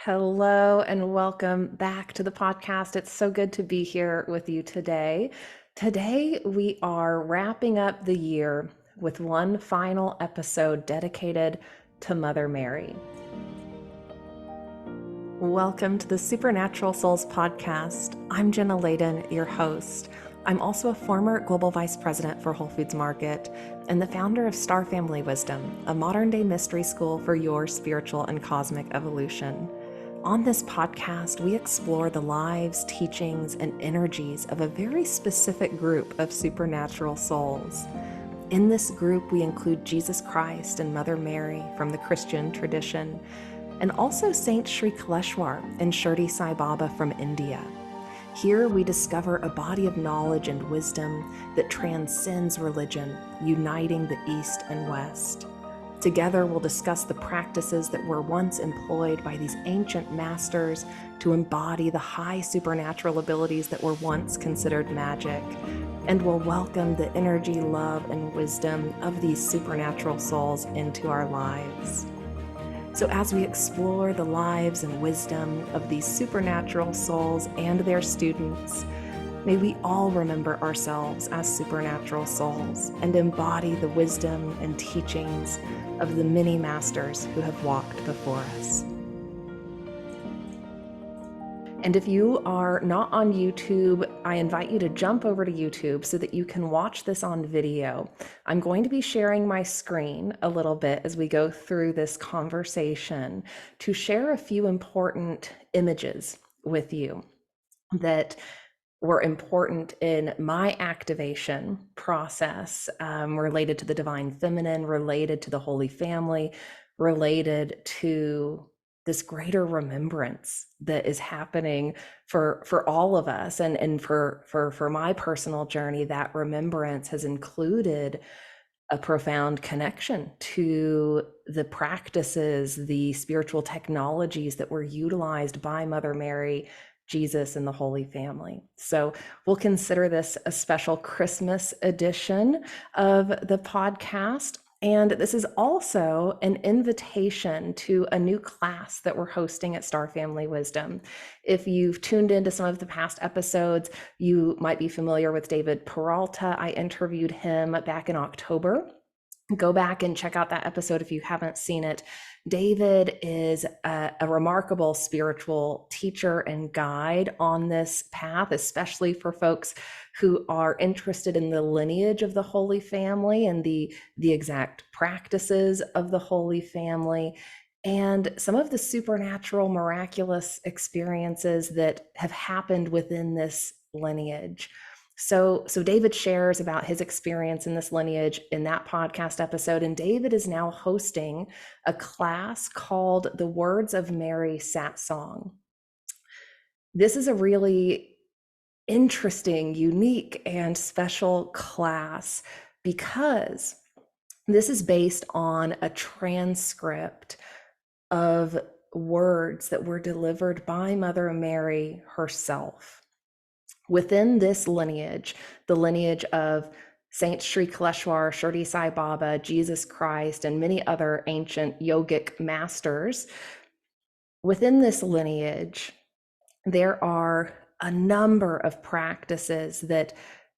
Hello and welcome back to the podcast. It's so good to be here with you today. Today, we are wrapping up the year with one final episode dedicated to Mother Mary. Welcome to the Supernatural Souls podcast. I'm Jenna, your host. I'm also a former global vice president for Whole Foods Market and the founder of Star Family Wisdom, a modern-day mystery school for your spiritual and cosmic evolution. On this podcast, we explore the lives, teachings, and energies of a very specific group of supernatural souls. In this group, we include Jesus Christ and Mother Mary from the Christian tradition, and also Saint Sri Kaleshwar and Shirdi Sai Baba from India. Here we discover a body of knowledge and wisdom that transcends religion, uniting the East and West. Together, we'll discuss the practices that were once employed by these ancient masters to embody the high supernatural abilities that were once considered magic. And we'll welcome the energy, love, and wisdom of these supernatural souls into our lives. So as we explore the lives and wisdom of these supernatural souls and their students, may we all remember ourselves as supernatural souls and embody the wisdom and teachings of the many masters who have walked before us. And if you are not on YouTube, I invite you to jump over to YouTube so that you can watch this on video. I'm going to be sharing my screen a little bit as we go through this conversation to share a few important images with you that were important in my activation process, related to the divine feminine, related to the Holy Family, related to this greater remembrance that is happening for all of us. And for my personal journey, that remembrance has included a profound connection to the practices, the spiritual technologies that were utilized by Mother Mary, Jesus, and the Holy Family. So we'll consider this a special Christmas edition of the podcast. And this is also an invitation to a new class that we're hosting at Star Family Wisdom. If you've tuned into some of the past episodes, you might be familiar with David Peralta. I interviewed him back in October. Go back and check out that episode if you haven't seen it. David is a remarkable spiritual teacher and guide on this path, especially for folks who are interested in the lineage of the Holy Family and the exact practices of the Holy Family and some of the supernatural, miraculous experiences that have happened within this lineage. So David shares about his experience in this lineage in that podcast episode, and David is now hosting a class called The Words of Mary Sat Song. This is a really interesting, unique, and special class because this is based on a transcript of words that were delivered by Mother Mary herself. Within this lineage, the lineage of Saint Sri Kaleshwar, Shirdi Sai Baba, Jesus Christ, and many other ancient yogic masters, within this lineage, there are a number of practices that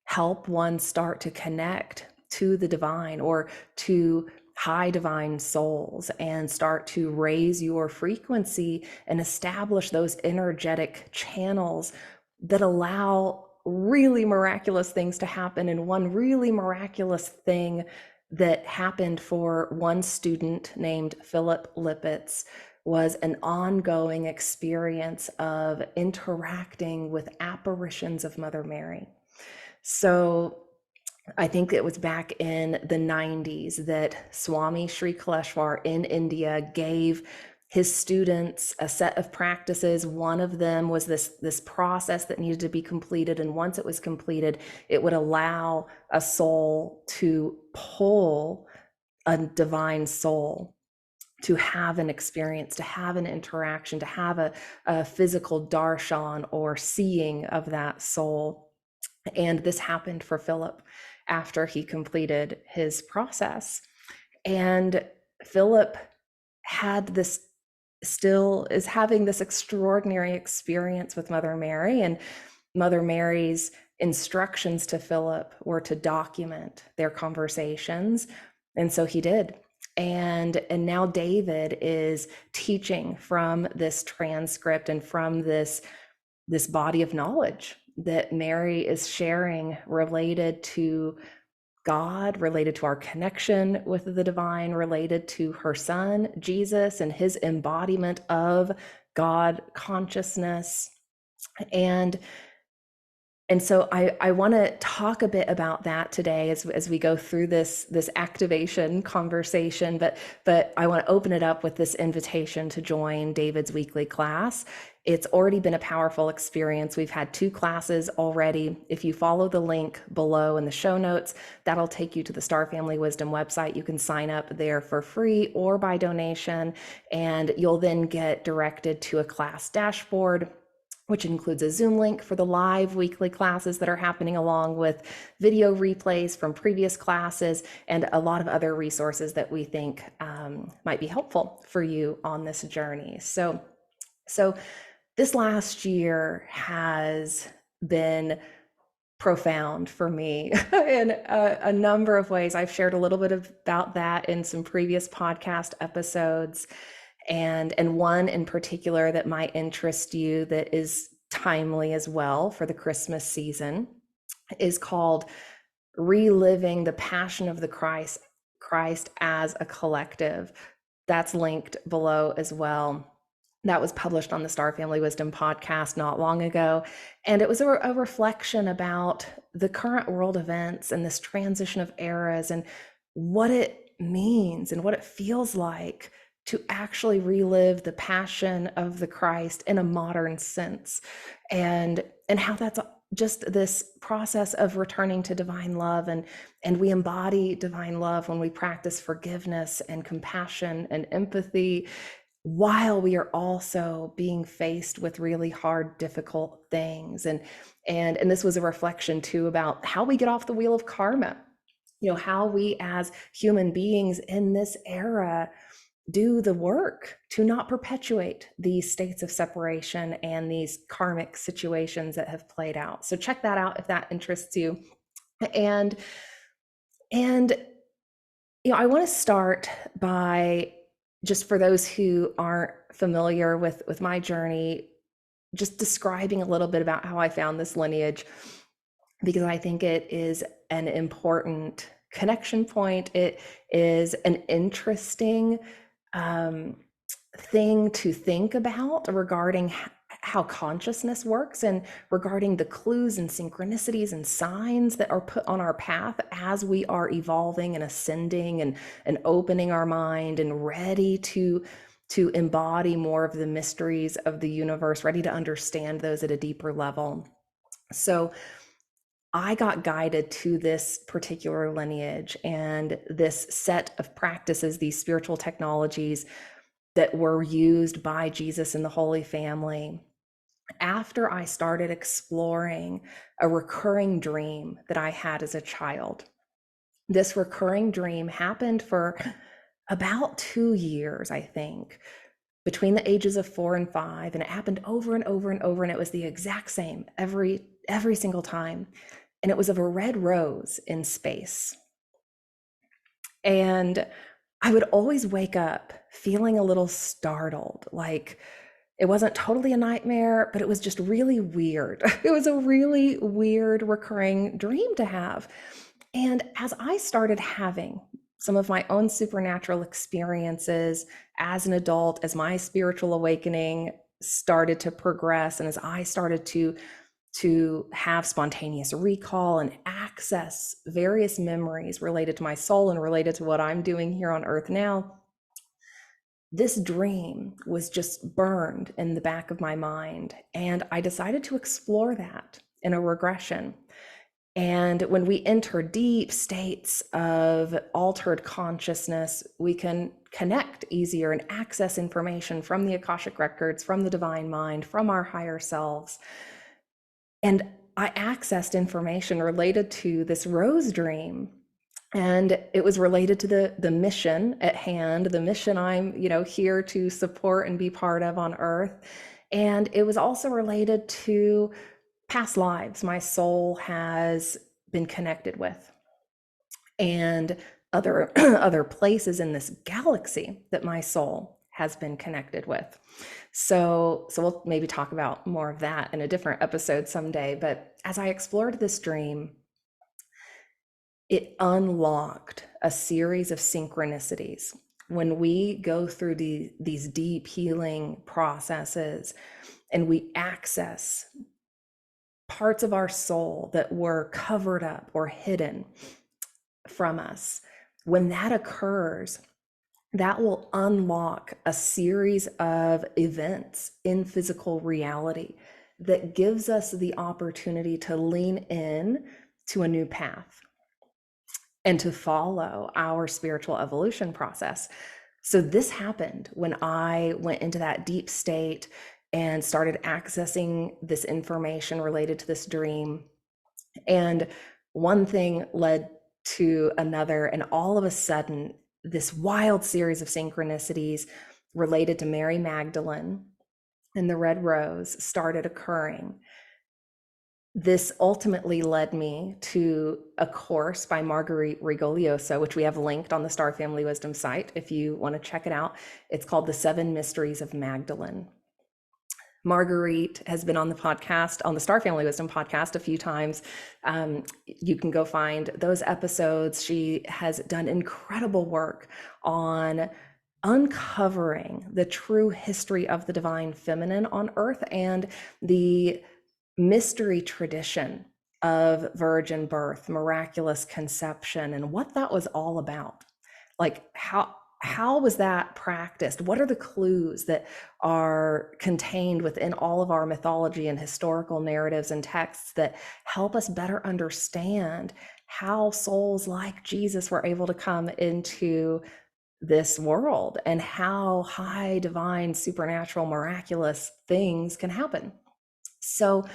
help one start to connect to the divine or to high divine souls and start to raise your frequency and establish those energetic channels that allow really miraculous things to happen. And one really miraculous thing that happened for one student named Philip Lippitz was an ongoing experience of interacting with apparitions of Mother Mary. So I think it was back in the 90s that Swami Sri Kaleshwar in India gave his students a set of practices. One of them was this process that needed to be completed. And once it was completed, it would allow a soul to pull a divine soul, to have an experience, to have an interaction, to have a physical darshan or seeing of that soul. And this happened for Philip after he completed his process. And Philip had this still is having this extraordinary experience with Mother Mary, and Mother Mary's instructions to Philip were to document their conversations. And so he did. And now David is teaching from this transcript and from this body of knowledge that Mary is sharing related to God, related to our connection with the divine, related to her son, Jesus, and his embodiment of God consciousness. And so I want to talk a bit about that today as we go through this activation conversation, but I want to open it up with this invitation to join David's weekly class. It's already been a powerful experience. We've had 2 classes already. If you follow the link below in the show notes, that'll take you to the Star Family Wisdom website. You can sign up there for free or by donation, and you'll then get directed to a class dashboard, which includes a Zoom link for the live weekly classes that are happening, along with video replays from previous classes and a lot of other resources that we think might be helpful for you on this journey. So this last year has been profound for me in a number of ways. I've shared a little bit about that in some previous podcast episodes. And one in particular that might interest you, that is timely as well for the Christmas season, is called Reliving the Passion of the Christ as a Collective. That's linked below as well. That was published on the Star Family Wisdom podcast not long ago. And it was a reflection about the current world events and this transition of eras and what it means and what it feels like to actually relive the passion of the Christ in a modern sense, and how that's just this process of returning to divine love, and we embody divine love when we practice forgiveness and compassion and empathy, while we are also being faced with really hard, difficult things. And this was a reflection too about how we get off the wheel of karma, how we as human beings in this era do the work to not perpetuate these states of separation and these karmic situations that have played out. So check that out if that interests you. And I want to start by, just for those who aren't familiar with my journey, just describing a little bit about how I found this lineage, because I think it is an important connection point. It is an interesting thing to think about regarding how consciousness works, and regarding the clues and synchronicities and signs that are put on our path as we are evolving and ascending and opening our mind and ready to embody more of the mysteries of the universe, ready to understand those at a deeper level. So I got guided to this particular lineage and this set of practices, these spiritual technologies that were used by Jesus and the Holy Family, after I started exploring a recurring dream that I had as a child. This recurring dream happened for about 2 years, I think, between the ages of 4 and 5, and it happened over and over and over, and it was the exact same every single time. And it was of a red rose in space. And I would always wake up feeling a little startled, like it wasn't totally a nightmare, but it was just really weird. It was a really weird recurring dream to have. And as I started having some of my own supernatural experiences as an adult, as my spiritual awakening started to progress, and as I started to have spontaneous recall and access various memories related to my soul and related to what I'm doing here on earth now, this dream was just burned in the back of my mind. And I decided to explore that in a regression. And when we enter deep states of altered consciousness, we can connect easier and access information from the Akashic records, from the divine mind, from our higher selves. And I accessed information related to this rose dream And it was related to the mission at hand, the mission I'm, here to support and be part of on earth. And it was also related to past lives my soul has been connected with, and other other places in this galaxy that my soul has been connected with. So we'll maybe talk about more of that in a different episode someday. But as I explored this dream, it unlocked a series of synchronicities. When we go through these deep healing processes and we access parts of our soul that were covered up or hidden from us, when that occurs, that will unlock a series of events in physical reality that gives us the opportunity to lean in to a new path and to follow our spiritual evolution process. So this happened when I went into that deep state and started accessing this information related to this dream. And one thing led to another, and all of a sudden, this wild series of synchronicities related to Mary Magdalene and the red rose started occurring. This ultimately led me to a course by Marguerite Rigoglioso, which we have linked on the Star Family Wisdom site if you want to check it out. It's called The 7 Mysteries of Magdalene. Marguerite has been on the podcast, on the Star Family Wisdom podcast, a few times. You can go find those episodes. She has done incredible work on uncovering the true history of the divine feminine on earth and the mystery tradition of virgin birth, miraculous conception, and what that was all about. Like how was that practiced? What are the clues that are contained within all of our mythology and historical narratives and texts that help us better understand how souls like Jesus were able to come into this world and how high divine, supernatural, miraculous things can happen? So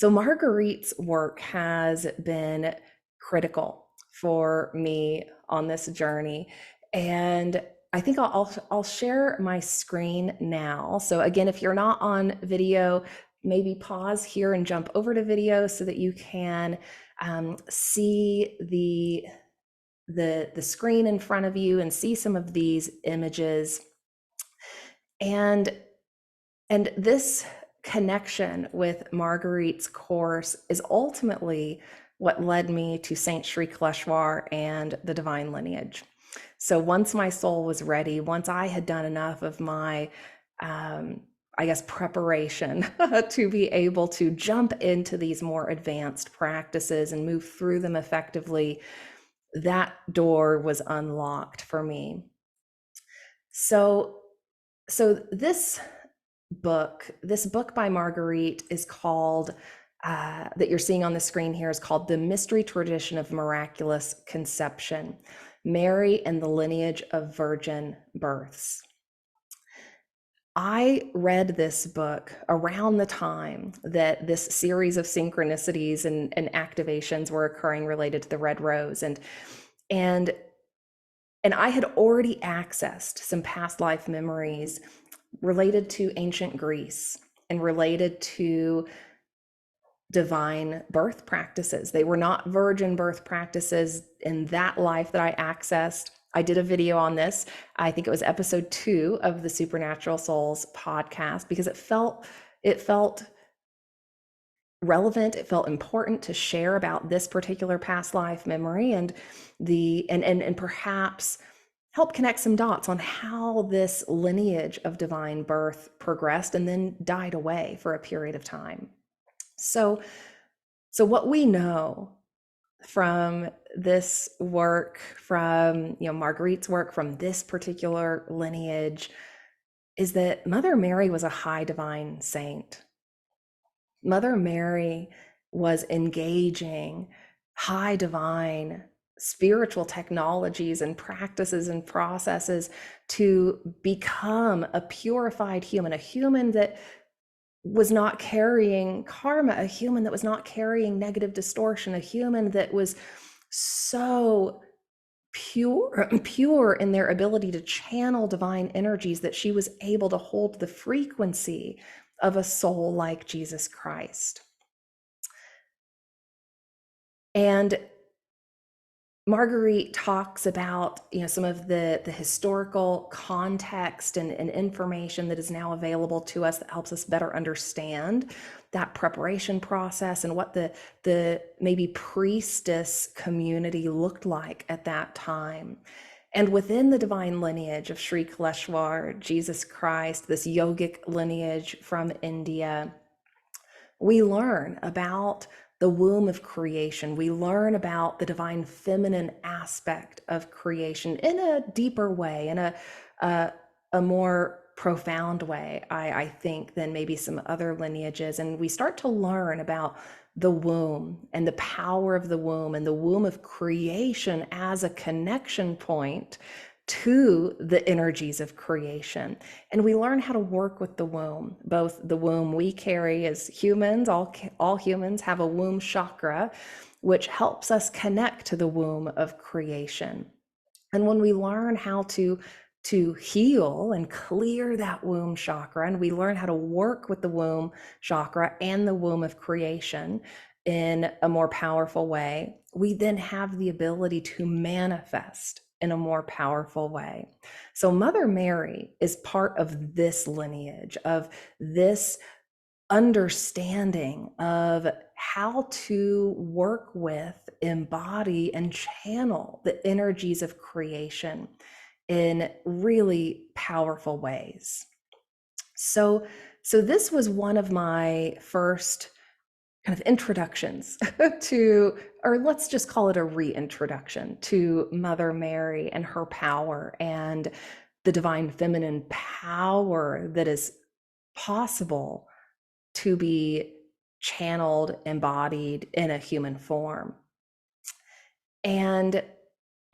Marguerite's work has been critical for me on this journey. And I think I'll share my screen now. So again, if you're not on video, maybe pause here and jump over to video so that you can see the screen in front of you and see some of these images. And this connection with Marguerite's course is ultimately what led me to Saint Sri Kaleshwar and the divine lineage. So once my soul was ready, once I had done enough of my, preparation to be able to jump into these more advanced practices and move through them effectively, that door was unlocked for me. So this book by Marguerite is called, that you're seeing on the screen here, is called The Mystery Tradition of Miraculous Conception, Mary and the Lineage of Virgin Births. I read this book around the time that this series of synchronicities and activations were occurring related to the red rose. And I had already accessed some past life memories related to ancient Greece and related to divine birth practices. They were not virgin birth practices in that life that I accessed. I did a video on this. I think it was episode 2 of the Supernatural Souls podcast, because it felt relevant. It felt important to share about this particular past life memory and perhaps help connect some dots on how this lineage of divine birth progressed and then died away for a period of time. So what we know from this work, from Marguerite's work, from this particular lineage, is that Mother Mary was a high divine saint. Mother Mary was engaging high divine spiritual technologies and practices and processes to become a purified human, a human that was not carrying karma, a human that was not carrying negative distortion, a human that was so pure in their ability to channel divine energies, that she was able to hold the frequency of a soul like Jesus Christ. And Marguerite talks about, some of the historical context and information that is now available to us that helps us better understand that preparation process and what the maybe priestess community looked like at that time. And within the divine lineage of Sri Kaleshwar, Jesus Christ, this yogic lineage from India, we learn about the womb of creation. We learn about the divine feminine aspect of creation in a deeper way, in a more profound way, I think, than maybe some other lineages. And we start to learn about the womb and the power of the womb and the womb of creation as a connection point to the energies of creation. And we learn how to work with the womb, both the womb we carry as humans. All humans have a womb chakra, which helps us connect to the womb of creation. And when we learn how to heal and clear that womb chakra, and we learn how to work with the womb chakra and the womb of creation in a more powerful way, we then have the ability to manifest in a more powerful way. So Mother Mary is part of this lineage, of this understanding of how to work with, embody, and channel the energies of creation in really powerful ways. So this was one of my first kind of introductions to, or let's just call it a reintroduction to Mother Mary and her power and the divine feminine power that is possible to be channeled, embodied in a human form. And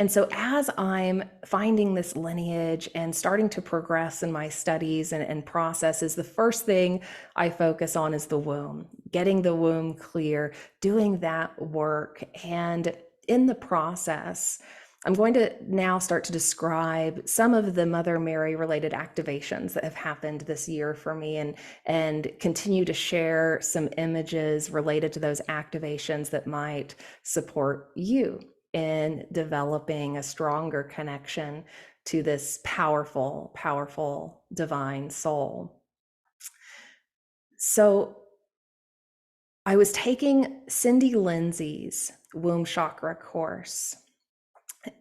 so as I'm finding this lineage and starting to progress in my studies and processes, the first thing I focus on is the womb, getting the womb clear, doing that work. And in the process, I'm going to now start to describe some of the Mother Mary related activations that have happened this year for me, and continue to share some images related to those activations that might support you in developing a stronger connection to this powerful, powerful divine soul. So I was taking Cindy Lindsay's womb chakra course,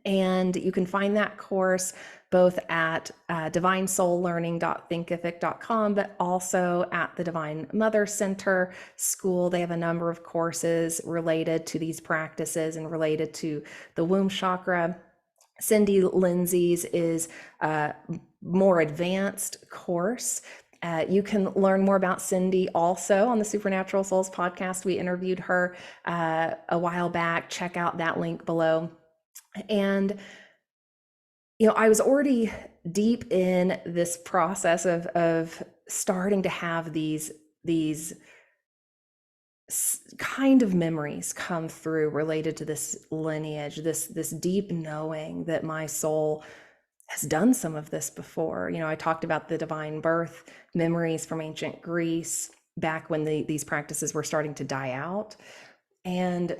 and you can find that course both at divinesoullearning.thinkific.com, but also at the Divine Mother Center School. They have a number of courses related to these practices and related to the womb chakra. Cindy Lindsay's is a more advanced course. You can learn more about Cindy also on the Supernatural Souls podcast. We interviewed her a while back. Check out that link below. And I was already deep in this process of starting to have these kind of memories come through related to this lineage, this deep knowing that my soul has done some of this before. I talked about the divine birth memories from ancient Greece back when these practices were starting to die out. And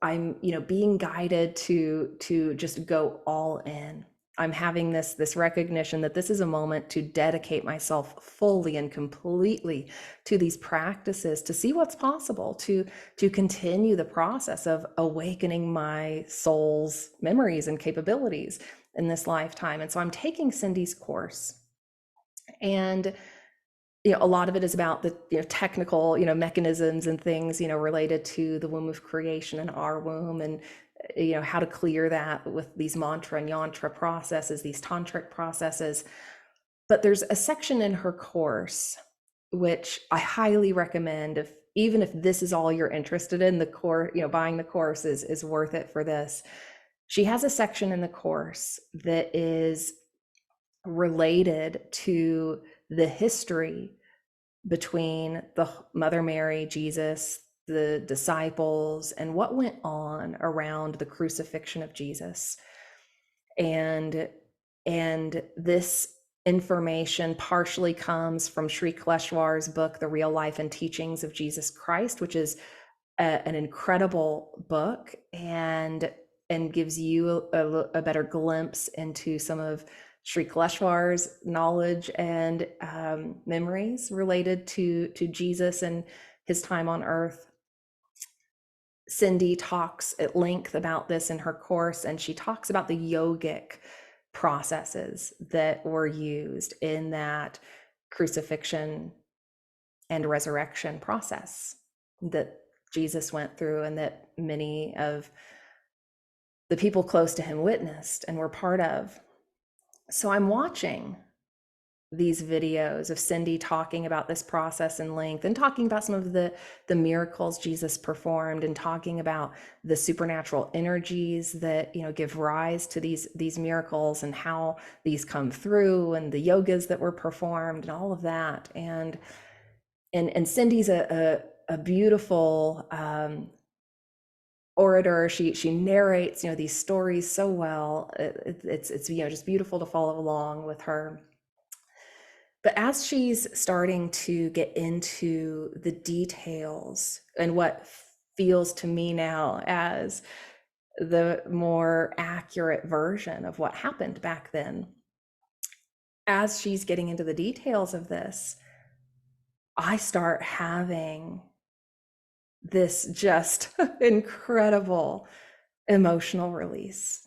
I'm being guided to just go all in. I'm having this recognition that this is a moment to dedicate myself fully and completely to these practices, to see what's possible, to continue the process of awakening my soul's memories and capabilities in this lifetime. And so I'm taking Cindy's course, and a lot of it is about the technical mechanisms and things related to the womb of creation and our womb, and how to clear that with these mantra and yantra processes, these tantric processes. But there's a section in her course which I highly recommend, even if this is all you're interested in, the course, buying the course is worth it for this. She has a section in the course that is related to the history between the Mother Mary, Jesus, the disciples and what went on around the crucifixion of Jesus. And this information partially comes from Sri Kaleshwar's book, The Real Life and Teachings of Jesus Christ, which is an incredible book, and gives you a better glimpse into some of Sri Kaleshwar's knowledge and memories related to Jesus and his time on earth. Cindy talks at length about this in her course, and she talks about the yogic processes that were used in that crucifixion and resurrection process that Jesus went through, and that many of the people close to him witnessed and were part of. So I'm watching these videos of Cindy talking about this process in length, and talking about some of the miracles Jesus performed, and talking about the supernatural energies that, you know, give rise to these miracles, and how these come through, and the yogas that were performed, and all of that. And Cindy's a beautiful orator. She narrates, you know, these stories so well. It's you know, just beautiful to follow along with her. But as she's starting to get into the details and what feels to me now as the more accurate version of what happened back then, as she's getting into the details of this, I start having this just incredible emotional release.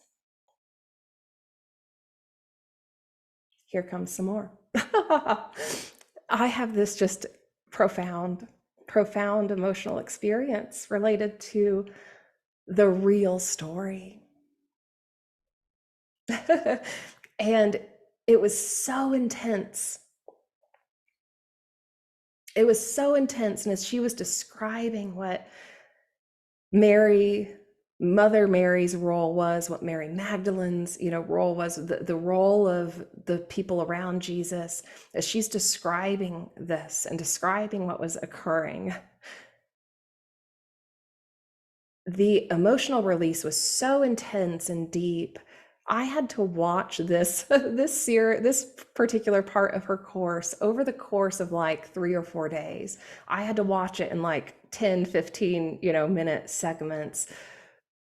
Here comes some more. I have this just profound emotional experience related to the real story. And it was so intense. It was so intense. And as she was describing what Mother Mary's role was, what Mary Magdalene's, you know, role was, the role of the people around Jesus, as she's describing this and describing what was occurring, the emotional release was so intense and deep. I had to watch this this particular part of her course over the course of like 3 or 4 days. I had to watch it in like 10, 15, you know, minute segments,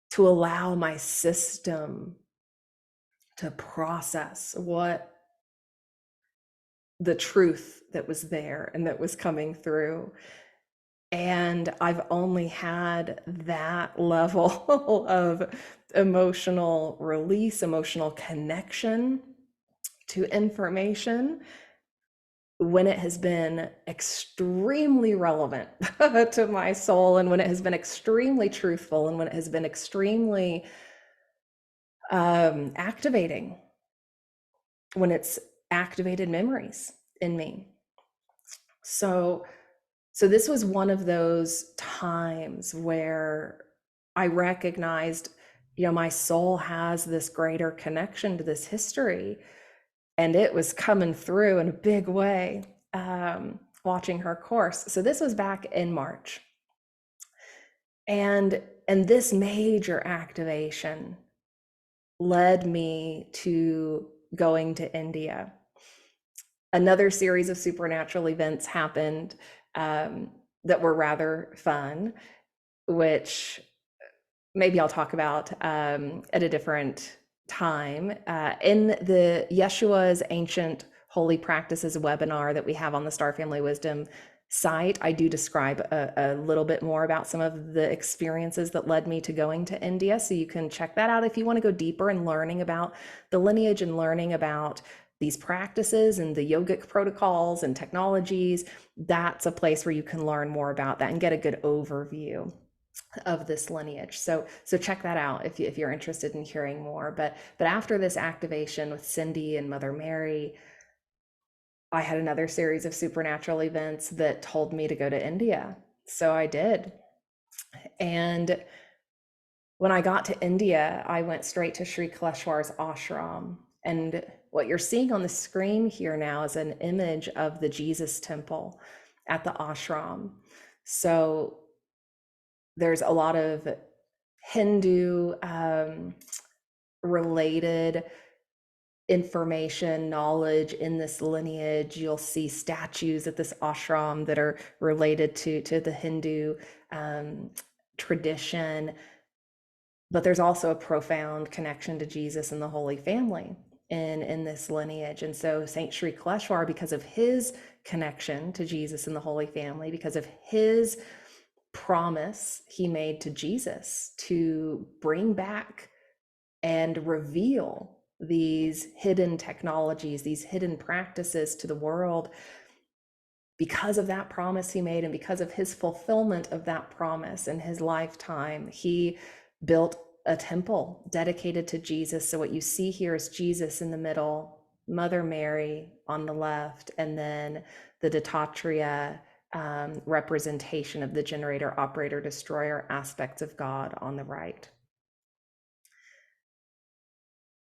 to allow my system to process what the truth that was there and that was coming through. And I've only had that level of emotional release, emotional connection to information, when it has been extremely relevant to my soul, and when it has been extremely truthful, and when it has been extremely activating, when it's activated memories in me. So this was one of those times where I recognized, you know, my soul has this greater connection to this history, and it was coming through in a big way, watching her course. So this was back in March. And this major activation led me to going to India. Another series of supernatural events happened that were rather fun, which maybe I'll talk about at a different time. In the Yeshua's Ancient Holy Practices webinar that we have on the Star Family Wisdom site, I do describe a little bit more about some of the experiences that led me to going to India. So you can check that out if you want to go deeper in learning about the lineage and learning about these practices and the yogic protocols and technologies. That's a place where you can learn more about that and get a good overview of this lineage. So check that out if you're interested in hearing more. But after this activation with Cindy and Mother Mary, I had another series of supernatural events that told me to go to India. So I did. And when I got to India, I went straight to Sri Kaleshwar's ashram. And what you're seeing on the screen here now is an image of the Jesus temple at the ashram. So there's a lot of Hindu related information, knowledge in this lineage. You'll see statues at this ashram that are related to the Hindu um, tradition, but there's also a profound connection to Jesus and the Holy Family in this lineage. And so Saint Sri Kaleshwar, because of his connection to Jesus and the Holy Family, because of his promise he made to Jesus to bring back and reveal these hidden technologies, these hidden practices to the world, because of that promise he made and because of his fulfillment of that promise in his lifetime, he built a temple dedicated to Jesus. So what you see here is Jesus in the middle, Mother Mary on the left, and then the Dattatreya representation of the generator, operator, destroyer aspects of God on the right.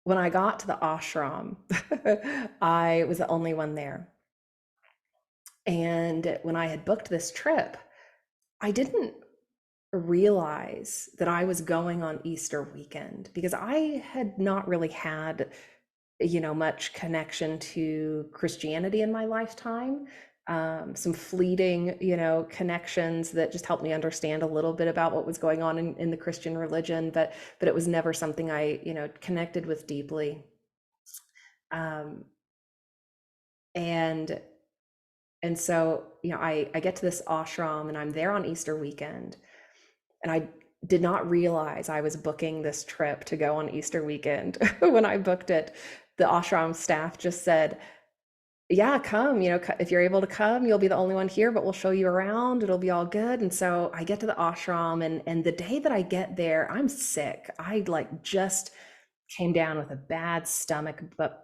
When I got to the ashram, I was the only one there. And when I had booked this trip, I didn't realize that I was going on Easter weekend because I had not really had, much connection to Christianity in my lifetime. Some fleeting, connections that just helped me understand a little bit about what was going on in the Christian religion, but it was never something I, connected with deeply. Um, and so, I get to this ashram and I'm there on Easter weekend, and I did not realize I was booking this trip to go on Easter weekend. When I booked it, the ashram staff just said, yeah, come, if you're able to come, you'll be the only one here, but we'll show you around. It'll be all good. And so I get to the ashram, and the day that I get there, I'm sick. I like just came down with a bad stomach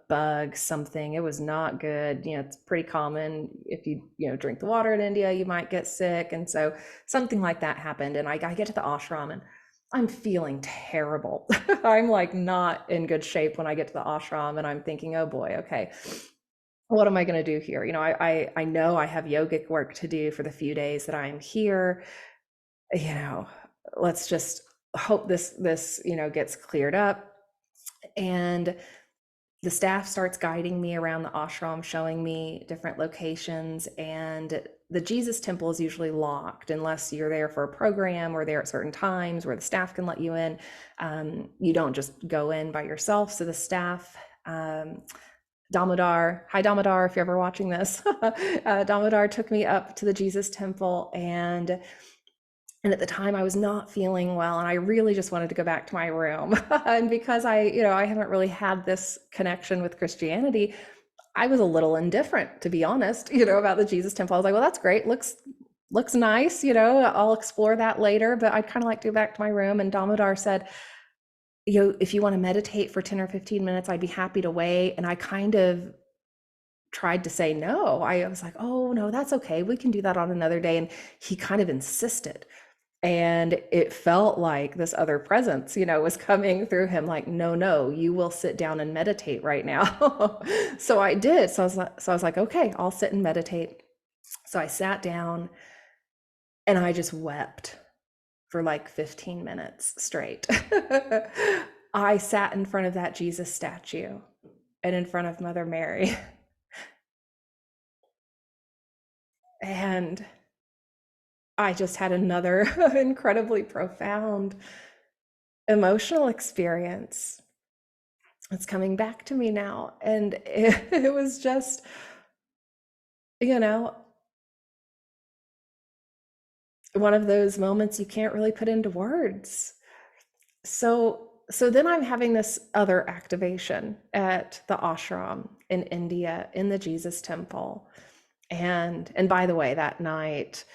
bug, something. It was not good. It's pretty common if you, drink the water in India, you might get sick. And so something like that happened. And I get to the ashram and I'm feeling terrible. I'm like not in good shape when I get to the ashram, and I'm thinking, oh boy, okay, what am I going to do here? I know I have yogic work to do for the few days that I'm here. Let's just hope this gets cleared up. And the staff starts guiding me around the ashram, showing me different locations. And the Jesus temple is usually locked unless you're there for a program or there at certain times where the staff can let you in. You don't just go in by yourself. So the staff, Damodar, hi Damodar, if you're ever watching this, Damodar took me up to the Jesus temple, and at the time I was not feeling well, and I really just wanted to go back to my room. And because I haven't really had this connection with Christianity, I was a little indifferent, to be honest, about the Jesus temple. I was like, well, that's great. Looks nice. I'll explore that later, but I'd kind of like to go back to my room. And Damodar said, if you want to meditate for 10 or 15 minutes, I'd be happy to wait. And I kind of tried to say no. I was like, oh no, that's okay. We can do that on another day. And he kind of insisted. And it felt like this other presence, was coming through him like, no, you will sit down and meditate right now. So I did. So I was like, okay, I'll sit and meditate. So I sat down and I just wept for like 15 minutes straight. I sat in front of that Jesus statue and in front of Mother Mary. And I just had another incredibly profound emotional experience. It's coming back to me now. And it was just, one of those moments you can't really put into words. So then I'm having this other activation at the ashram in India, in the Jesus temple. And by the way, that night,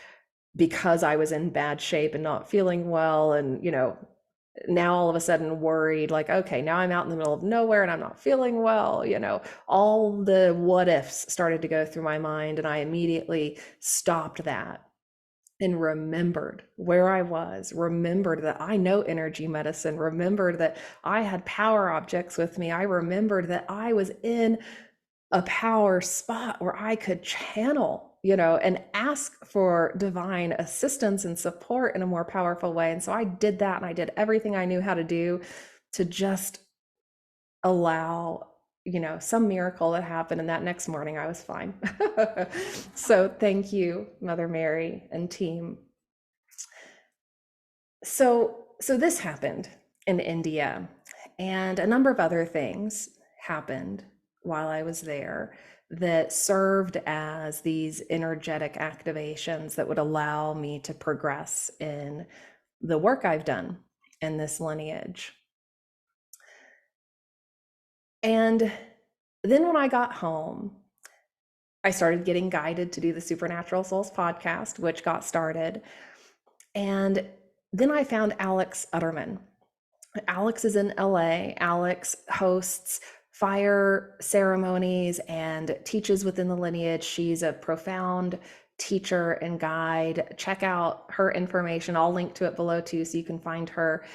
because I was in bad shape and not feeling well, and now all of a sudden worried, like, okay, now I'm out in the middle of nowhere and I'm not feeling well, all the what ifs started to go through my mind, and I immediately stopped that and remembered where I was, remembered that I know energy medicine, remembered that I had power objects with me. I remembered that I was in a power spot where I could channel, and ask for divine assistance and support in a more powerful way. And so I did that, and I did everything I knew how to do to just allow, some miracle to happen. And that next morning I was fine. So thank you, Mother Mary and team. So this happened in India, and a number of other things happened while I was there that served as these energetic activations that would allow me to progress in the work I've done in this lineage. And then when I got home, I started getting guided to do the Supernatural Souls podcast, which got started. And then I found Alex Utterman. Alex is in LA. Alex hosts fire ceremonies and teaches within the lineage. She's a profound teacher and guide. Check out her information. I'll link to it below too, so you can find her.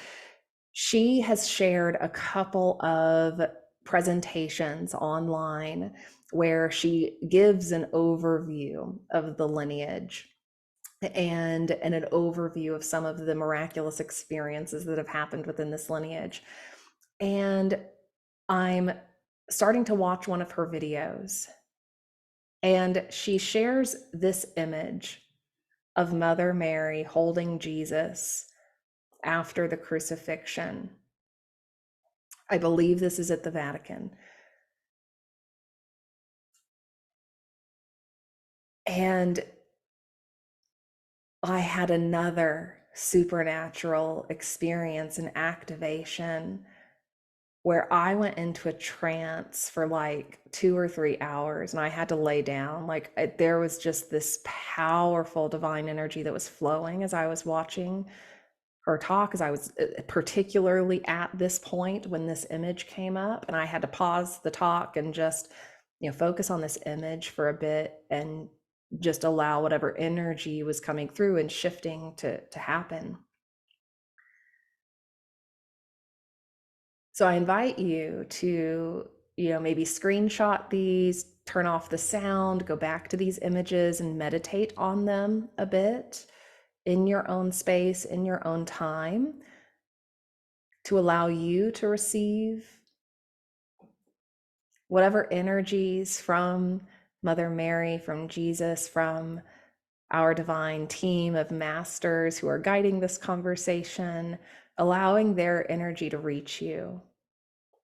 She has shared a couple of presentations online where she gives an overview of the lineage and an overview of some of the miraculous experiences that have happened within this lineage. And I'm starting to watch one of her videos, and she shares this image of Mother Mary holding Jesus after the crucifixion. I believe this is at the Vatican. And I had another supernatural experience and activation where I went into a trance for like 2 or 3 hours, and I had to lay down. There was just this powerful divine energy that was flowing as I was watching her talk, as I was particularly at this point when this image came up, and I had to pause the talk and just, focus on this image for a bit and just allow whatever energy was coming through and shifting to happen. So I invite you to, maybe screenshot these, turn off the sound, go back to these images and meditate on them a bit in your own space, in your own time, to allow you to receive whatever energies from Mother Mary, from Jesus, from our divine team of masters who are guiding this conversation, allowing their energy to reach you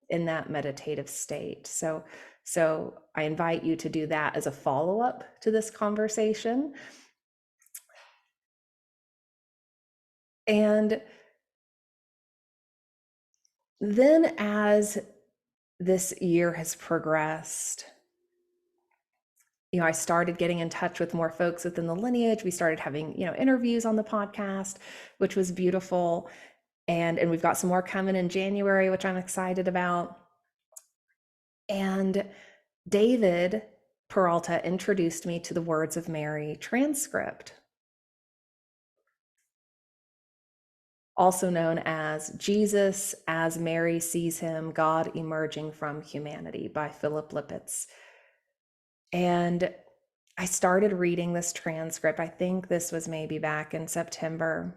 in that meditative state. So I invite you to do that as a follow-up to this conversation. And then as this year has progressed, I started getting in touch with more folks within the lineage. We started having, interviews on the podcast, which was beautiful. And we've got some more coming in January, which I'm excited about. And David Peralta introduced me to the Words of Mary transcript, also known as Jesus as Mary Sees Him, God Emerging from Humanity by Philip Lippitz. And I started reading this transcript. I think this was maybe back in September.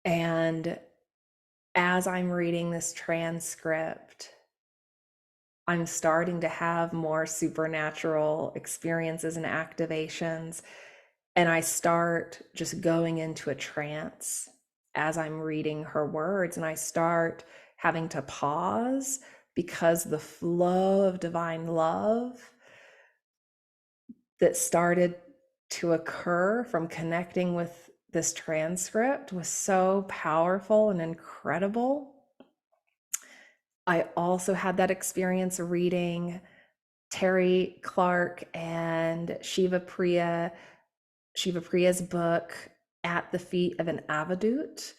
And as I'm reading this transcript, I'm starting to have more supernatural experiences and activations. And I start just going into a trance as I'm reading her words. And I start having to pause because the flow of divine love that started to occur from connecting with this transcript was so powerful and incredible. I also had that experience reading Terry Clark and Shiva Priya's book, At the Feet of an Avadut.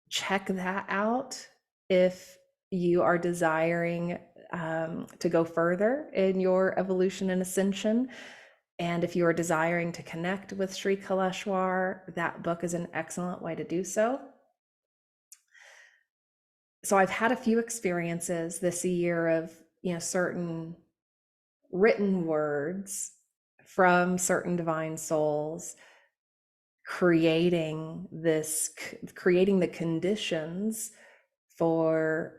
Check that out if you are desiring to go further in your evolution and ascension. And if you are desiring to connect with Sri Kaleshwar, that book is an excellent way to do so. So I've had a few experiences this year of, certain written words from certain divine souls, creating the conditions for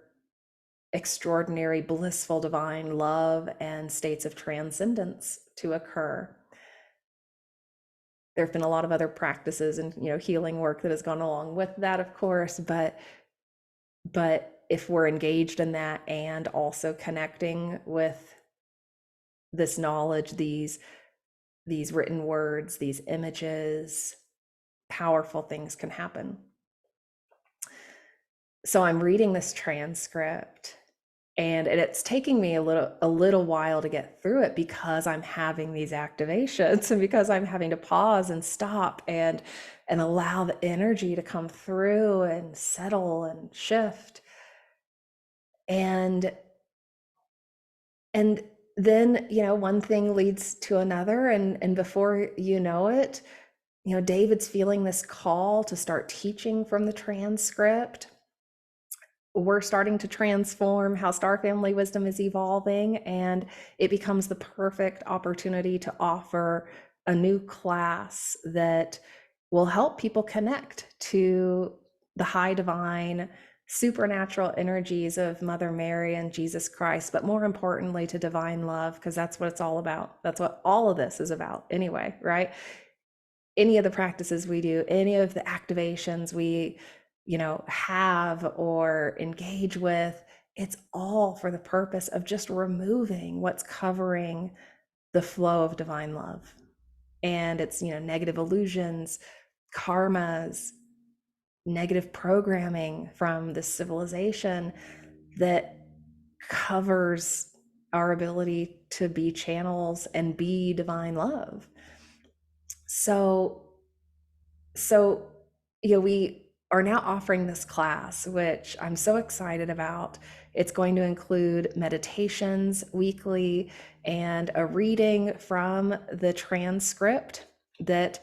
extraordinary, blissful, divine love and states of transcendence to occur. There have been a lot of other practices and healing work that has gone along with that, of course, but if we're engaged in that and also connecting with this knowledge, these written words, these images, powerful things can happen. So I'm reading this transcript, and it's taking me a little while to get through it because I'm having these activations and because I'm having to pause and stop and allow the energy to come through and settle and shift. And then one thing leads to another, and before you know it, David's feeling this call to start teaching from the transcript. We're starting to transform how Star Family Wisdom is evolving, and it becomes the perfect opportunity to offer a new class that will help people connect to the high divine supernatural energies of Mother Mary and Jesus Christ, but more importantly to divine love, because that's what it's all about. That's what all of this is about anyway, right? Any of the practices we do, any of the activations we have or engage with, it's all for the purpose of just removing what's covering the flow of divine love. And it's negative illusions, karmas, negative programming from this civilization that covers our ability to be channels and be divine love. So we are now offering this class, which I'm so excited about. It's going to include meditations weekly and a reading from the transcript that,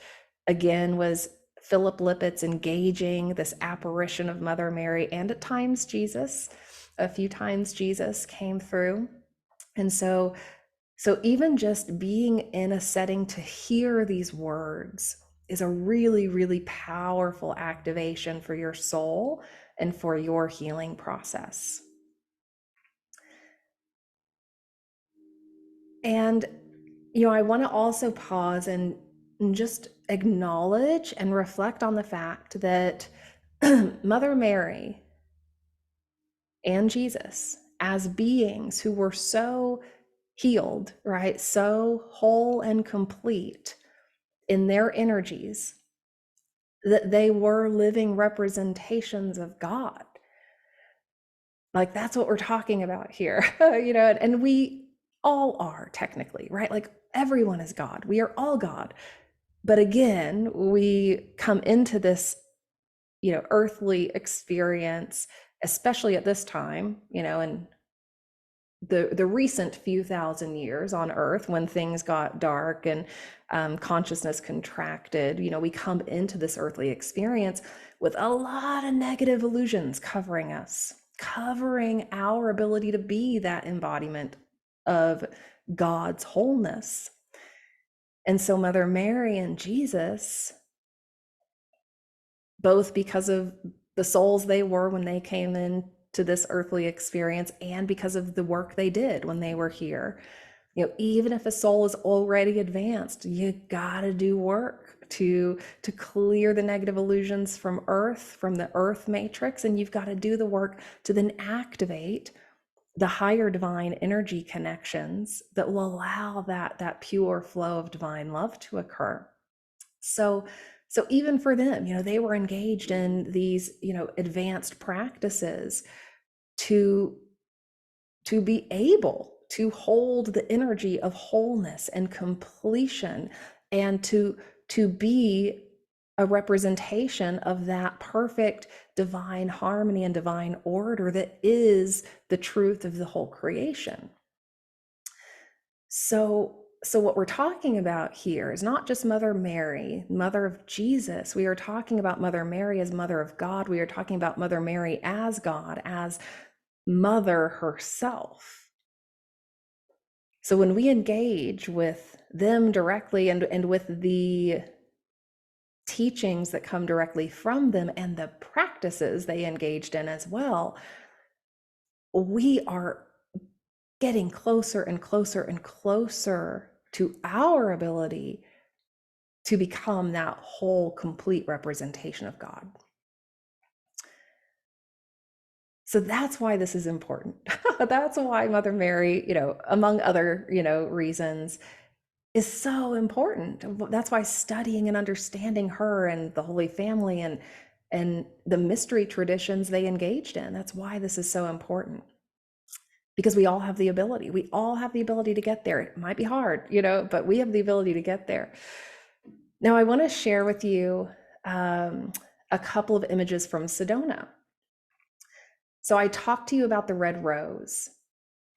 again, was Philip Lippett's engaging this apparition of Mother Mary, and at times Jesus. A few times Jesus came through. And so even just being in a setting to hear these words is a really, really powerful activation for your soul and for your healing process. And, I want to also pause and just acknowledge and reflect on the fact that Mother Mary and Jesus, as beings who were so healed, right, so whole and complete in their energies, that they were living representations of God. Like, that's what we're talking about here, and we all are technically, right? Like, everyone is God. We are all God. But again, we come into this, earthly experience, especially at this time, and the recent few thousand years on Earth, when things got dark and consciousness contracted, we come into this earthly experience with a lot of negative illusions covering us, covering our ability to be that embodiment of God's wholeness. And so Mother Mary and Jesus, both because of the souls they were when they came in to this earthly experience, and because of the work they did when they were here. Even if a soul is already advanced, you gotta do work to clear the negative illusions from Earth, from the Earth matrix, and you've got to do the work to then activate the higher divine energy connections that will allow that pure flow of divine love to occur. So even for them, they were engaged in these, advanced practices to be able to hold the energy of wholeness and completion, and to be a representation of that perfect divine harmony and divine order that is the truth of the whole creation. So what we're talking about here is not just Mother Mary, Mother of Jesus. We are talking about Mother Mary as Mother of God. We are talking about Mother Mary as God, as Mother herself. So when we engage with them directly and with the teachings that come directly from them and the practices they engaged in as well, we are getting closer and closer and closer to our ability to become that whole, complete representation of God. So that's why this is important. That's why Mother Mary, among other, reasons, is so important. That's why studying and understanding her and the Holy Family and the mystery traditions they engaged in. That's why this is so important. Because we all have the ability. We all have the ability to get there. It might be hard, but we have the ability to get there. Now, I want to share with you a couple of images from Sedona. So I talked to you about the red rose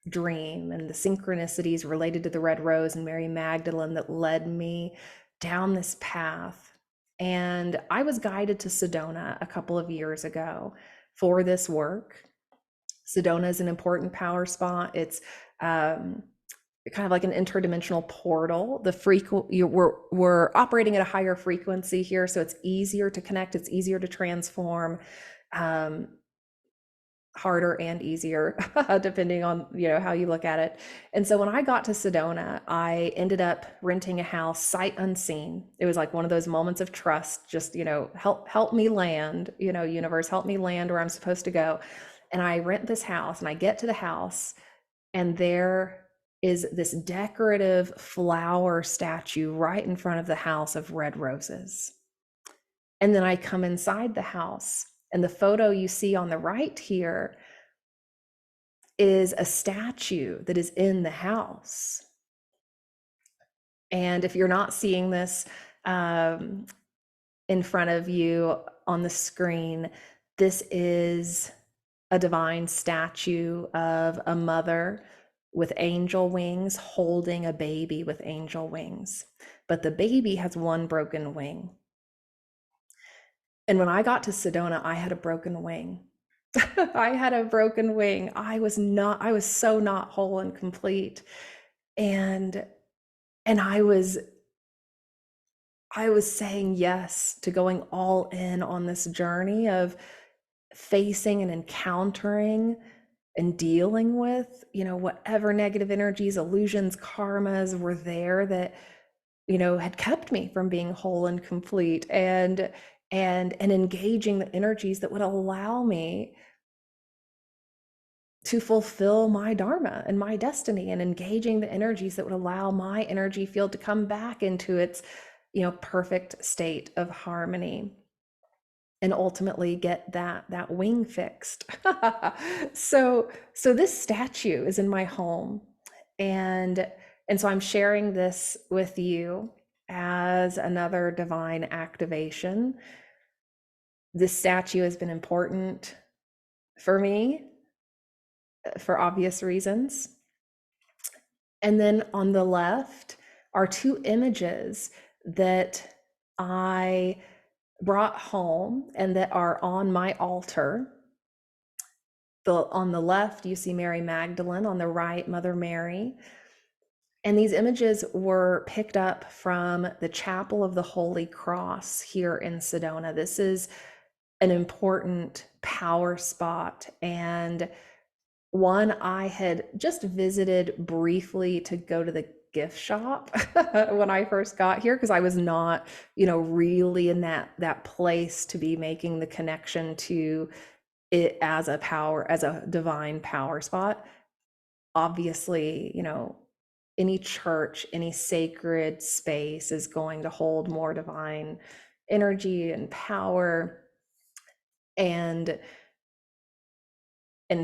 dream and the synchronicities related to the red rose and Mary Magdalene that led me down this path. And I was guided to Sedona a couple of years ago for this work. Sedona is an important power spot. It's kind of like an interdimensional portal. We're operating at a higher frequency here, so it's easier to connect. It's easier to transform. Harder and easier depending on how you look at it. And so when I got to Sedona, I ended up renting a house sight unseen. It was like one of those moments of trust, just help me land, universe, help me land where I'm supposed to go. And I rent this house and I get to the house and there is this decorative flower statue right in front of the house of red roses. And then I come inside the house, and the photo you see on the right here is a statue that is in the house. And if you're not seeing this in front of you on the screen, this is a divine statue of a mother with angel wings holding a baby with angel wings. But the baby has one broken wing. And when I got to Sedona, I had a broken wing. I had a broken wing. I was so not whole and complete. And I was saying yes to going all in on this journey of facing and encountering and dealing with, whatever negative energies, illusions, karmas were there that, had kept me from being whole and complete, and engaging the energies that would allow me to fulfill my dharma and my destiny, and engaging the energies that would allow my energy field to come back into its, perfect state of harmony, and ultimately get that wing fixed. So this statue is in my home, and so I'm sharing this with you as another divine activation. This statue has been important for me for obvious reasons. And then on the left are two images that I brought home and that are on my altar. On the left, you see Mary Magdalene, on the right, Mother Mary. And these images were picked up from the Chapel of the Holy Cross here in Sedona. This is an important power spot, and one I had just visited briefly to go to the gift shop when I first got here, because I was not, really in that place to be making the connection to it as a divine power spot. Obviously, any church, any sacred space is going to hold more divine energy and power. And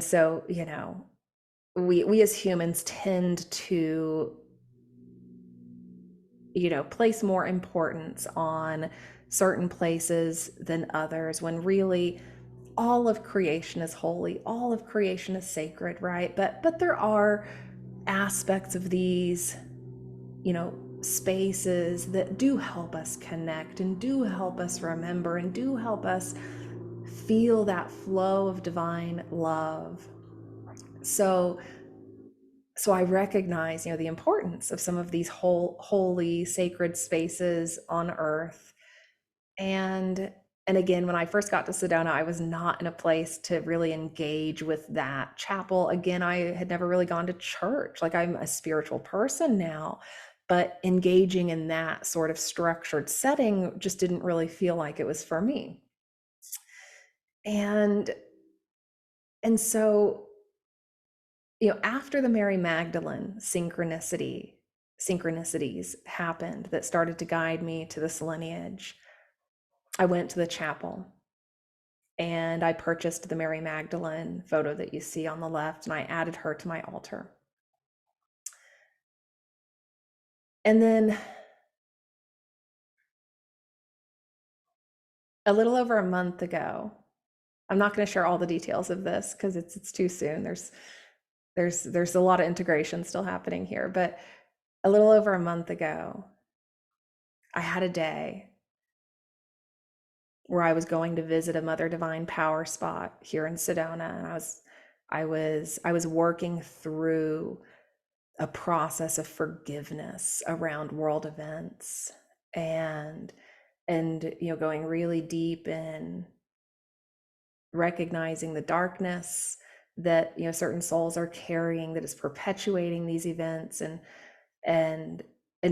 so, we as humans tend to, place more importance on certain places than others, when really all of creation is holy, all of creation is sacred, right? But there are aspects of these, spaces that do help us connect and do help us remember and do help us feel that flow of divine love. So So I recognize, the importance of some of these holy, sacred spaces on earth. And again, when I first got to Sedona, I was not in a place to really engage with that chapel. Again, I had never really gone to church. Like, I'm a spiritual person now, but engaging in that sort of structured setting just didn't really feel like it was for me. And so, after the Mary Magdalene synchronicities happened that started to guide me to this lineage, I went to the chapel and I purchased the Mary Magdalene photo that you see on the left, and I added her to my altar. And then a little over a month ago, I'm not going to share all the details of this because it's too soon. There's a lot of integration still happening here, but a little over a month ago, I had a day where I was going to visit a Mother Divine Power spot here in Sedona, and I was working through a process of forgiveness around world events, and going really deep in recognizing the darkness that certain souls are carrying that is perpetuating these events, and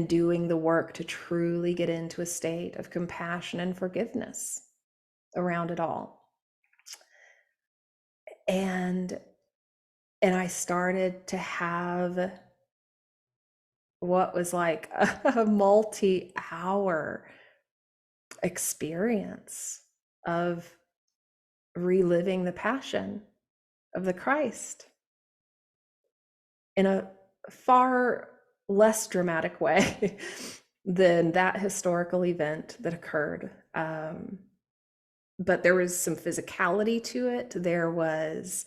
doing the work to truly get into a state of compassion and forgiveness around it all. And I started to have what was like a multi-hour experience of reliving the passion of the Christ in a far less dramatic way than that historical event that occurred. But there was some physicality to it. There was,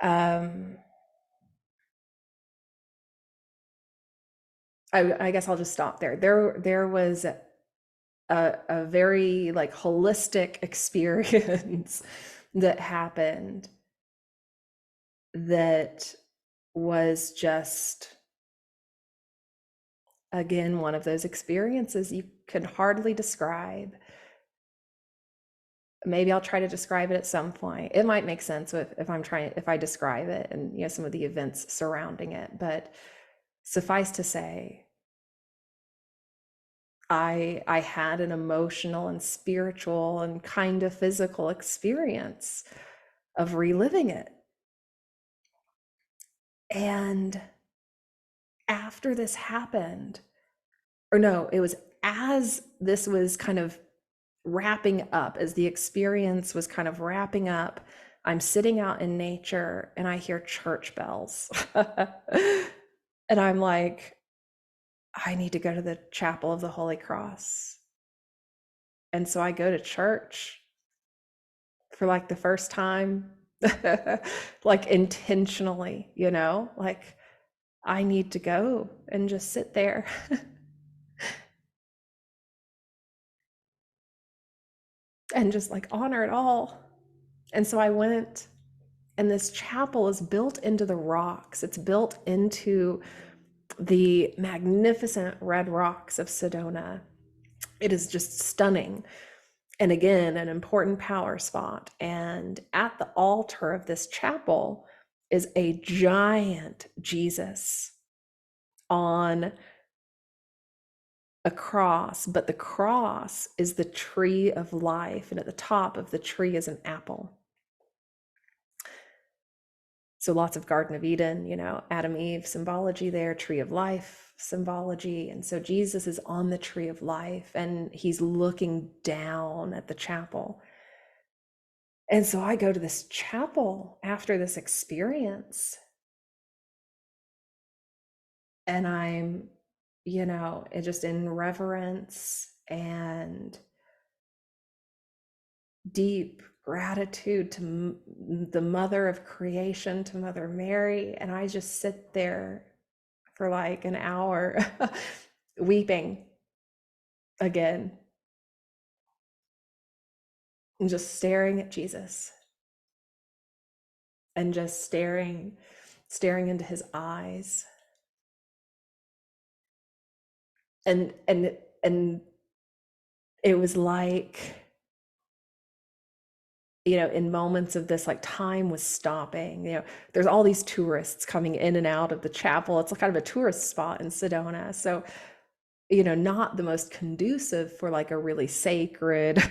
I guess I'll just stop there. There was a very like holistic experience that happened that was just, again, one of those experiences you can hardly describe. Maybe I'll try to describe it at some point. It might make sense if I describe it and some of the events surrounding it, but suffice to say, I had an emotional and spiritual and kind of physical experience of reliving it. And after this happened, or no, it was as this was kind of wrapping up, as the experience was kind of wrapping up, I'm sitting out in nature and I hear church bells. And I'm like, I need to go to the Chapel of the Holy Cross. And so I go to church for like the first time, like intentionally, like I need to go and just sit there. And just like honor it all. And so I went, and this chapel is built into the rocks. It's built into the magnificent red rocks of Sedona. It is just stunning. And again, an important power spot. And at the altar of this chapel is a giant Jesus on a cross, but the cross is the tree of life, and at the top of the tree is an apple. So lots of Garden of Eden, Adam, Eve symbology there, tree of life symbology. And so Jesus is on the tree of life and he's looking down at the chapel. And so I go to this chapel after this experience, and I'm, just in reverence and deep gratitude to the mother of creation, to Mother Mary. And I just sit there for like an hour weeping again and just staring at Jesus and just staring staring into his eyes. And it was like, in moments of this, like time was stopping. There's all these tourists coming in and out of the chapel. It's kind of a tourist spot in Sedona. So, not the most conducive for like a really sacred,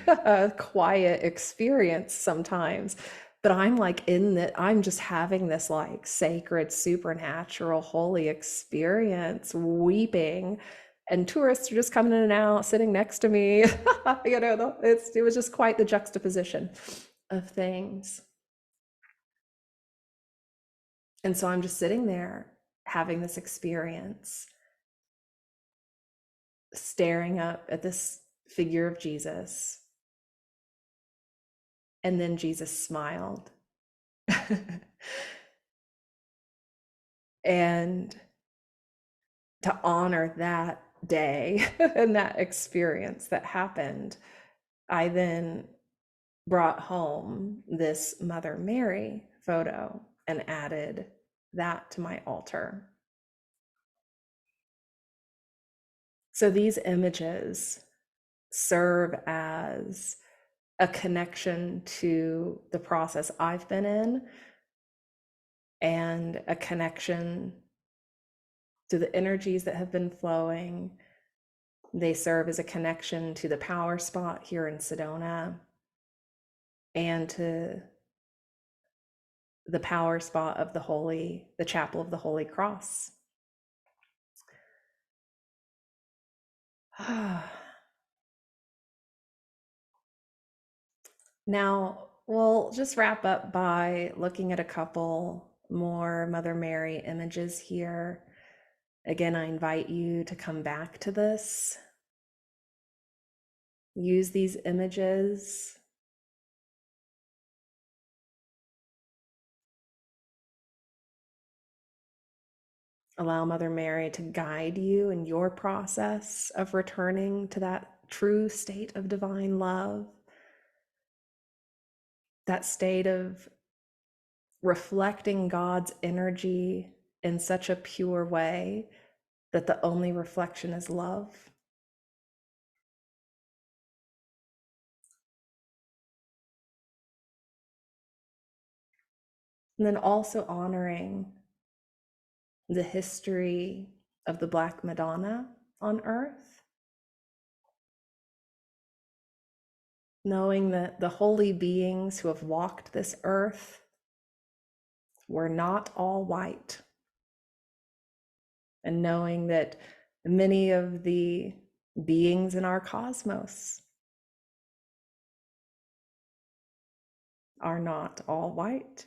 quiet experience sometimes. But I'm like I'm just having this like sacred, supernatural, holy experience, weeping. And tourists are just coming in and out, sitting next to me. It was just quite the juxtaposition of things. And so I'm just sitting there having this experience, staring up at this figure of Jesus. And then Jesus smiled. And to honor that day and that experience that happened, I then brought home this Mother Mary photo and added that to my altar. So these images serve as a connection to the process I've been in, and a connection to the energies that have been flowing. They serve as a connection to the power spot here in Sedona and to the power spot of the Chapel of the Holy Cross. Now, we'll just wrap up by looking at a couple more Mother Mary images here. Again, I invite you to come back to this. Use these images. Allow Mother Mary to guide you in your process of returning to that true state of divine love, that state of reflecting God's energy in such a pure way that the only reflection is love. And then also honoring the history of the Black Madonna on earth, knowing that the holy beings who have walked this earth were not all white, and knowing that many of the beings in our cosmos are not all white.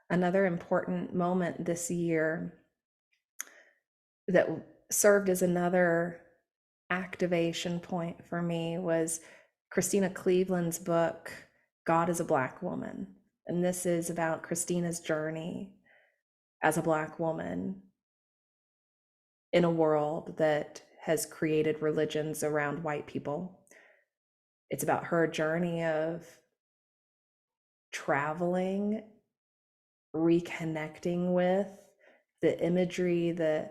Another important moment this year that served as another activation point for me was Christina Cleveland's book, God is a Black Woman. And this is about Christina's journey as a Black woman in a world that has created religions around white people. It's about her journey of traveling, reconnecting with the imagery, the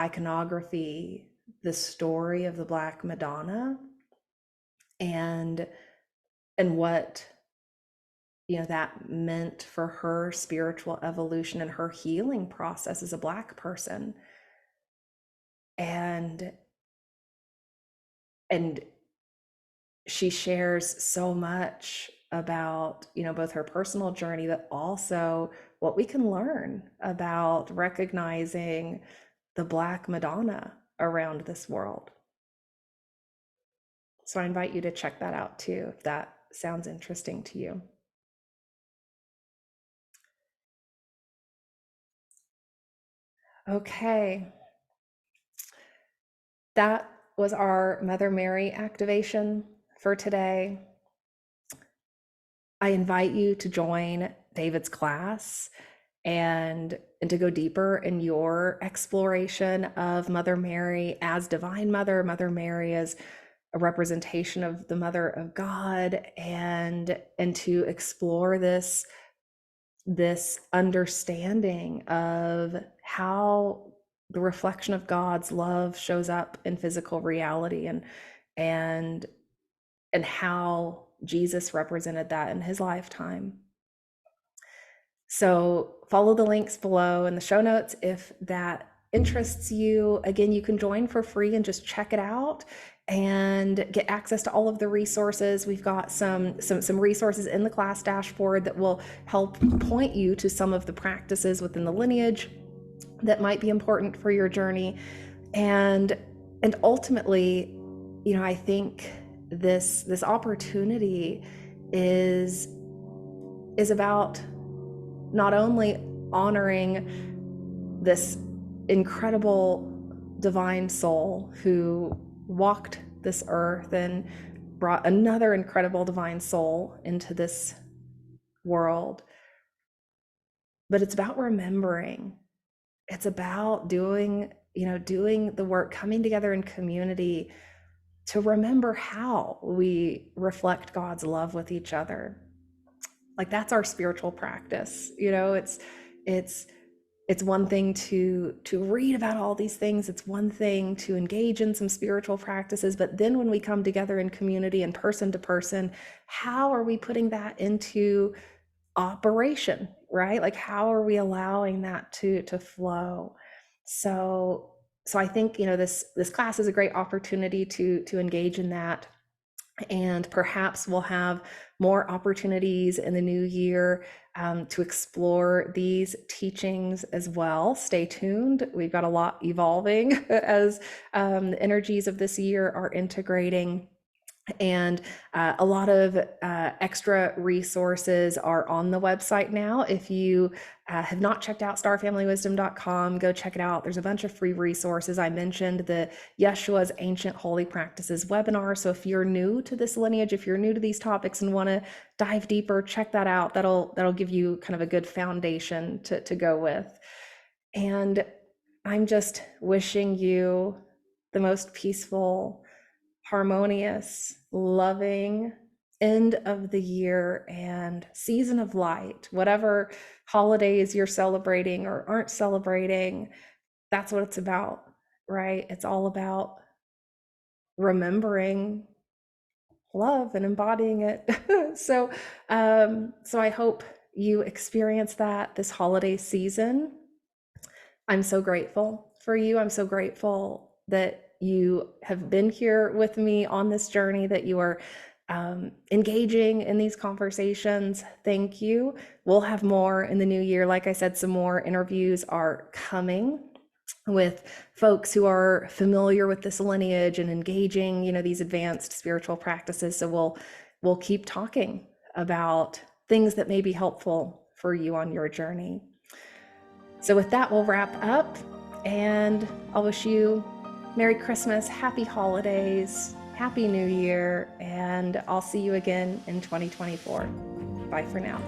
iconography, the story of the Black Madonna, and what that meant for her spiritual evolution and her healing process as a Black person. And she shares so much about both her personal journey, but also what we can learn about recognizing the Black Madonna around this world. So I invite you to check that out too, if that sounds interesting to you. Okay. That was our Mother Mary activation for today. I invite you to join David's class and to go deeper in your exploration of Mother Mary as Divine Mother, Mother Mary as a representation of the Mother of God, and to explore this understanding of how the reflection of God's love shows up in physical reality, and and how Jesus represented that in his lifetime. So follow the links below in the show notes if that interests you. Again, you can join for free and just check it out and get access to all of the resources. We've got some resources in the class dashboard that will help point you to some of the practices within the lineage that might be important for your journey. And ultimately, I think this opportunity is about not only honoring this incredible divine soul who walked this earth and brought another incredible divine soul into this world, but it's about remembering. It's about doing the work, coming together in community to remember how we reflect God's love with each other. Like, that's our spiritual practice. It's one thing to read about all these things. It's one thing to engage in some spiritual practices, but then when we come together in community and person to person, how are we putting that into operation, right? Like, how are we allowing that to flow? So I think this class is a great opportunity to engage in that. And perhaps we'll have more opportunities in the new year to explore these teachings as well. Stay tuned. We've got a lot evolving as the energies of this year are integrating. And a lot of extra resources are on the website now. If you have not checked out starfamilywisdom.com, go check it out. There's a bunch of free resources. I mentioned the Yeshua's Ancient Holy Practices webinar. So if you're new to this lineage, if you're new to these topics and want to dive deeper, check that out. That'll give you kind of a good foundation to go with. And I'm just wishing you the most peaceful, harmonious, loving end of the year and season of light. Whatever holidays you're celebrating or aren't celebrating, that's what it's about, right? It's all about remembering love and embodying it. So I hope you experience that this holiday season. I'm so grateful for you. I'm so grateful that you have been here with me on this journey, that you are engaging in these conversations. Thank you. We'll have more in the new year. Like I said, some more interviews are coming with folks who are familiar with this lineage and engaging, these advanced spiritual practices. So we'll keep talking about things that may be helpful for you on your journey. So with that, we'll wrap up, and I'll wish you Merry Christmas, Happy Holidays, Happy New Year, and I'll see you again in 2024. Bye for now.